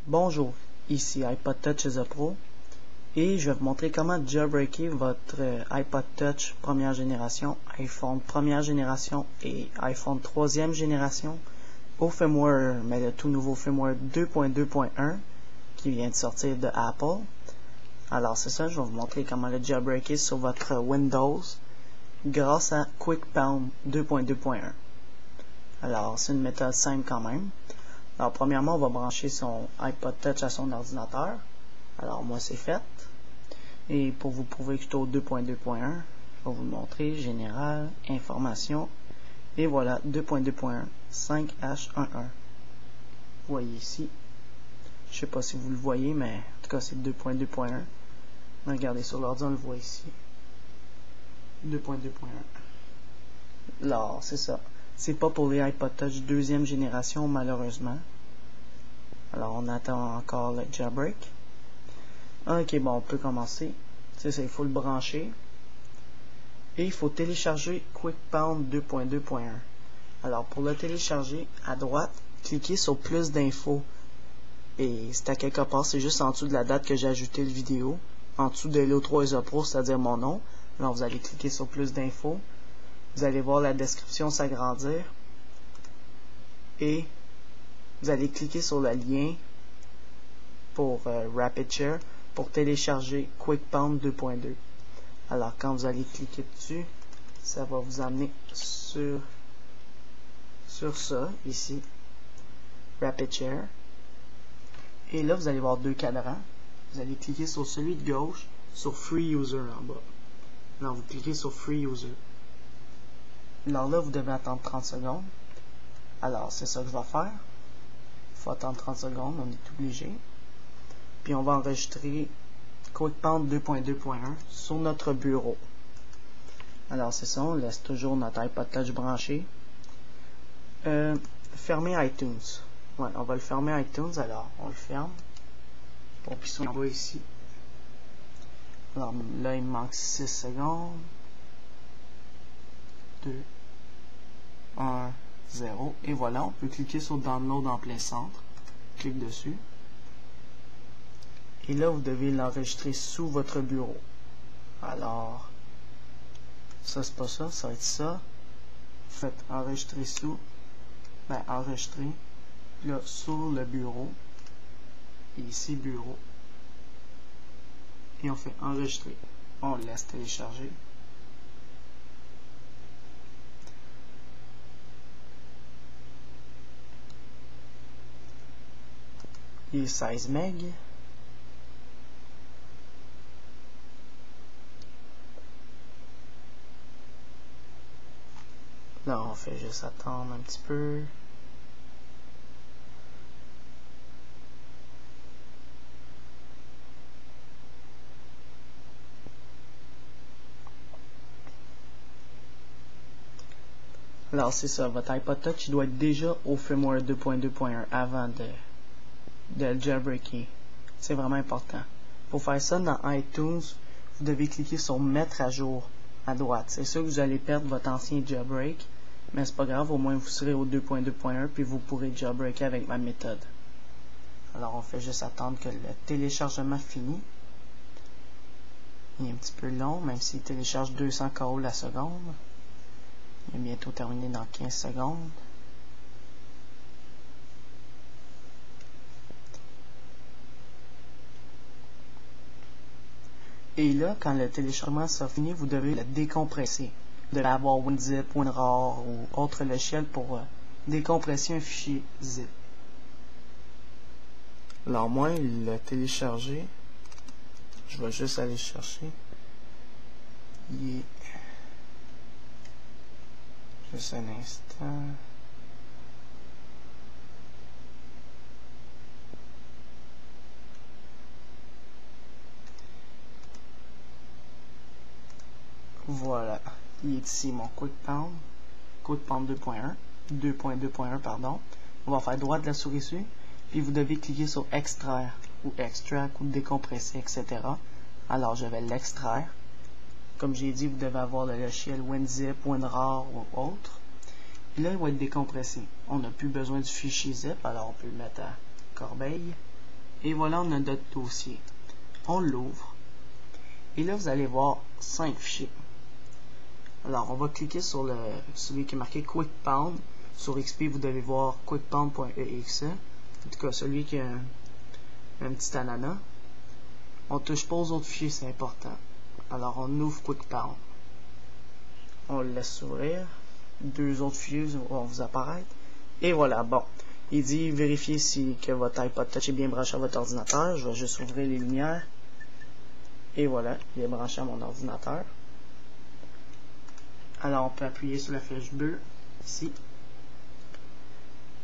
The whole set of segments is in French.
Bonjour, ici iPod Touch is a Pro et je vais vous montrer comment jailbreaker votre iPod Touch première génération, iPhone première génération et iPhone troisième génération au firmware, mais le tout nouveau firmware 2.2.1 qui vient de sortir de Apple. Alors c'est ça, je vais vous montrer comment le jailbreaker sur votre Windows grâce à QuickPalm 2.2.1. Alors c'est une méthode simple quand même. Alors premièrement, on va brancher son iPod Touch à son ordinateur. Alors moi c'est fait. Et pour vous prouver que je suis au 2.2.1, je vais vous le montrer. Général, information. Et voilà, 2.2.1, 5H11. Vous voyez ici. Je ne sais pas si vous le voyez, mais en tout cas c'est 2.2.1. Regardez sur l'ordi, on le voit ici. 2.2.1. Alors, c'est ça. C'est pas pour les iPod Touch deuxième génération, malheureusement. Alors, on attend encore le jailbreak. Ok, bon, on peut commencer. C'est ça, il faut le brancher. Et il faut télécharger QuickPalm 2.2.1. Alors, pour le télécharger, à droite, cliquez sur plus d'infos. Et c'est à quelque part, c'est juste en dessous de la date que j'ai ajouté le vidéo. En dessous de Hello3 Pro, c'est-à-dire mon nom. Alors, vous allez cliquer sur plus d'infos. Vous allez voir la description s'agrandir. Et vous allez cliquer sur le lien pour RapidShare pour télécharger QuickPalm 2.2. Alors, quand vous allez cliquer dessus, ça va vous amener sur ça, ici, RapidShare. Et là, vous allez voir deux cadrans. Vous allez cliquer sur celui de gauche, sur Free User en bas. Alors, vous cliquez sur Free User. Alors là, vous devez attendre 30 secondes. Alors, c'est ça que je vais faire. Il faut attendre 30 secondes, on est obligé. Puis on va enregistrer QuickPalm 2.2.1 sur notre bureau. Alors, c'est ça, on laisse toujours notre iPod Touch branché. Fermer iTunes. Ouais, on va le fermer iTunes, alors on le ferme. Pour qu'il soit en bas ici. Alors là, il me manque 6 secondes. 2, 1, 0. Et voilà, on peut cliquer sur Download en plein centre. Clique dessus. Et là, vous devez l'enregistrer sous votre bureau. Alors, ça c'est pas ça, ça va être ça. Faites enregistrer sous. Enregistrer. Là, sur le bureau. Et ici, bureau. Et on fait enregistrer. On laisse télécharger. Il est 16 MB. Là, on fait juste attendre un petit peu. Alors, c'est ça, votre iPod Touch il doit être déjà au firmware 2.2.1 avant de le jailbreaker. C'est vraiment important. Pour faire ça, dans iTunes, vous devez cliquer sur Mettre à jour à droite. C'est sûr que vous allez perdre votre ancien jailbreak, mais c'est pas grave, au moins vous serez au 2.2.1 puis vous pourrez jailbreaker avec ma méthode. Alors, on fait juste attendre que le téléchargement finisse. Il est un petit peu long, même s'il télécharge 200 KO la seconde. Il est bientôt terminé dans 15 secondes. Et là, quand le téléchargement sera fini, vous devez le décompresser. Vous devez avoir WinZip, WinRAR ou autre logiciel pour décompresser un fichier zip. Alors moi, il l'a téléchargé. Je vais juste aller chercher. Il est... Juste un instant. Voilà. Il est ici mon QuickPalm 2.1. 2.2.1, pardon. On va faire droit de la souris dessus. Puis vous devez cliquer sur extraire ou extract ou décompresser, etc. Alors je vais l'extraire. Comme j'ai dit, vous devez avoir le logiciel WinZip, WinRAR ou autre. Puis là, il va être décompressé. On n'a plus besoin du fichier zip, alors on peut le mettre à corbeille. Et voilà, on a notre dossier. On l'ouvre. Et là, vous allez voir 5 fichiers. Alors, on va cliquer sur celui qui est marqué Quick Pound. Sur XP, vous devez voir quickpound.exe. En tout cas, celui qui a un petit ananas. On touche pas aux autres fichiers, c'est important. Alors, on ouvre Quick Pound. On le laisse s'ouvrir. 2 autres fichiers vont vous apparaître. Et voilà, bon. Il dit vérifiez que votre iPod Touch est bien branché à votre ordinateur. Je vais juste ouvrir les lumières. Et voilà, il est branché à mon ordinateur. Alors, on peut appuyer sur la flèche bleue, ici.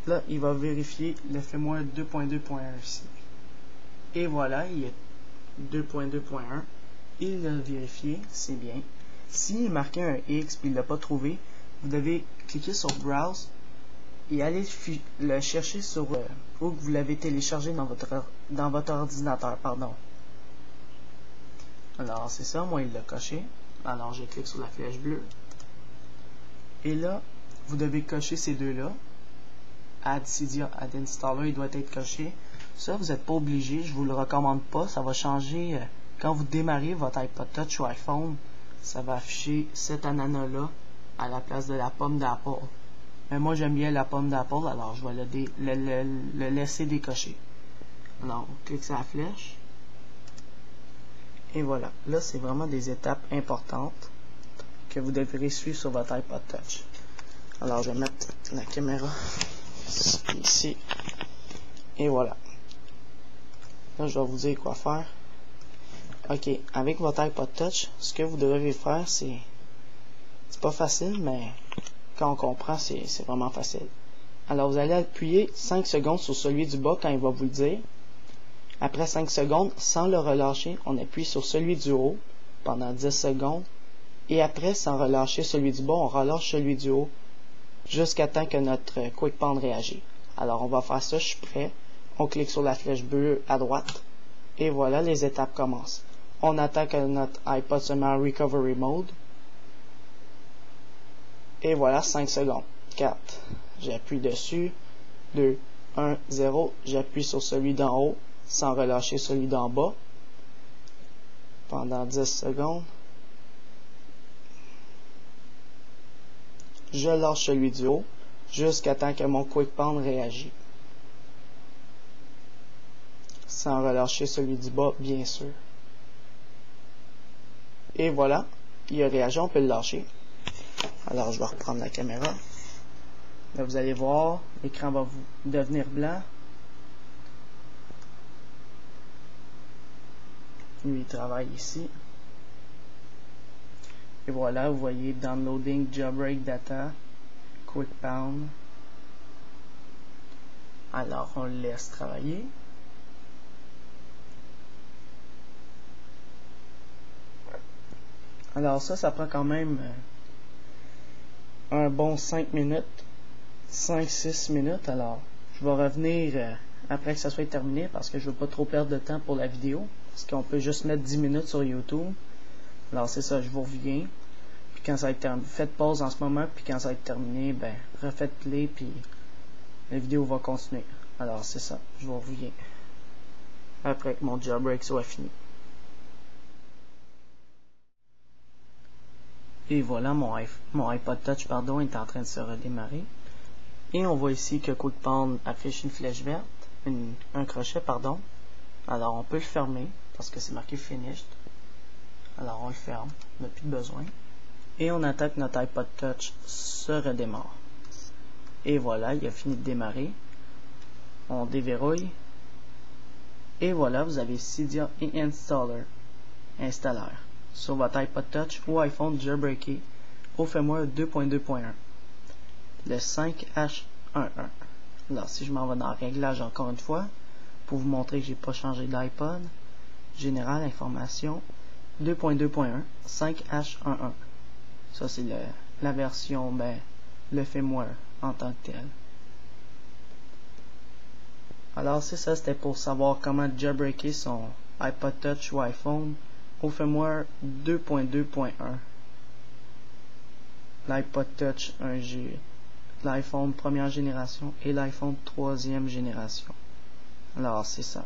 Là, il va vérifier le firmware 2.2.1 ici. Et voilà, il est 2.2.1. Il l'a vérifié, c'est bien. S'il est marqué un X et il ne l'a pas trouvé, vous devez cliquer sur Browse et aller le chercher sur où vous l'avez téléchargé dans votre ordinateur. Pardon. Alors, c'est ça, moi il l'a coché. Alors, je clique sur la flèche bleue. Et là, vous devez cocher ces deux-là. Add Cydia, Add Installer, il doit être coché. Ça, vous n'êtes pas obligé, je vous le recommande pas. Ça va changer quand vous démarrez votre iPod Touch ou iPhone. Ça va afficher cet ananas-là à la place de la pomme d'Apple. Mais moi, j'aime bien la pomme d'Apple, alors je vais le laisser décocher. Alors, on clique sur la flèche. Et voilà. Là, c'est vraiment des étapes importantes que vous devrez suivre sur votre iPod Touch. Alors, je vais mettre la caméra ici. Et voilà. Là, je vais vous dire quoi faire. Ok, avec votre iPod Touch, ce que vous devez faire, c'est pas facile, mais quand on comprend, c'est vraiment facile. Alors, vous allez appuyer 5 secondes sur celui du bas quand il va vous le dire. Après 5 secondes, sans le relâcher, on appuie sur celui du haut pendant 10 secondes. Et après, sans relâcher celui du bas, on relâche celui du haut jusqu'à temps que notre Quick Pound réagit. Alors, on va faire ça, je suis prêt. On clique sur la flèche bleue à droite. Et voilà, les étapes commencent. On attend que notre iPod se met en Recovery Mode. Et voilà, 5 secondes. 4. J'appuie dessus. 2, 1, 0. J'appuie sur celui d'en haut sans relâcher celui d'en bas. Pendant 10 secondes. Je lâche celui du haut jusqu'à temps que mon Quick Pound réagit. Sans relâcher celui du bas, bien sûr. Et voilà, il a réagi, on peut le lâcher. Alors, je vais reprendre la caméra. Là, vous allez voir, l'écran va vous devenir blanc. Lui, il travaille ici. Et voilà, vous voyez Downloading Jailbreak Data, Quick Pound. Alors, on le laisse travailler. Alors ça prend quand même un bon 5 minutes, 5-6 minutes. Alors, je vais revenir après que ça soit terminé parce que je veux pas trop perdre de temps pour la vidéo. Parce qu'on peut juste mettre 10 minutes sur YouTube. Alors c'est ça, je vous reviens. Puis quand ça va être terminé, faites pause en ce moment, puis quand ça va être terminé, ben refaites play, puis la vidéo va continuer. Alors c'est ça, je vous reviens. Après que mon jailbreak soit fini. Et voilà, mon iPod Touch est en train de se redémarrer. Et on voit ici que Quick Pound affiche une flèche verte, un crochet, pardon. Alors on peut le fermer parce que c'est marqué Finished. Alors on le ferme, on n'a plus de besoin. Et on attend que notre iPod Touch se redémarre. Et voilà, il a fini de démarrer. On déverrouille. Et voilà, vous avez Cydia Installer, installeur, sur votre iPod Touch ou iPhone jailbreaké au firmware 2.2.1. Le 5H11. Alors, si je m'en vais dans Réglages encore une fois, pour vous montrer que j'ai pas changé d'iPod, Général, Information, 2.2.1, 5H11. Ça, c'est la version, le firmware en tant que tel. Alors, c'est ça, c'était pour savoir comment jailbreaker son iPod Touch ou iPhone au firmware 2.2.1. L'iPod Touch 1G, l'iPhone première génération et l'iPhone troisième génération. Alors, c'est ça.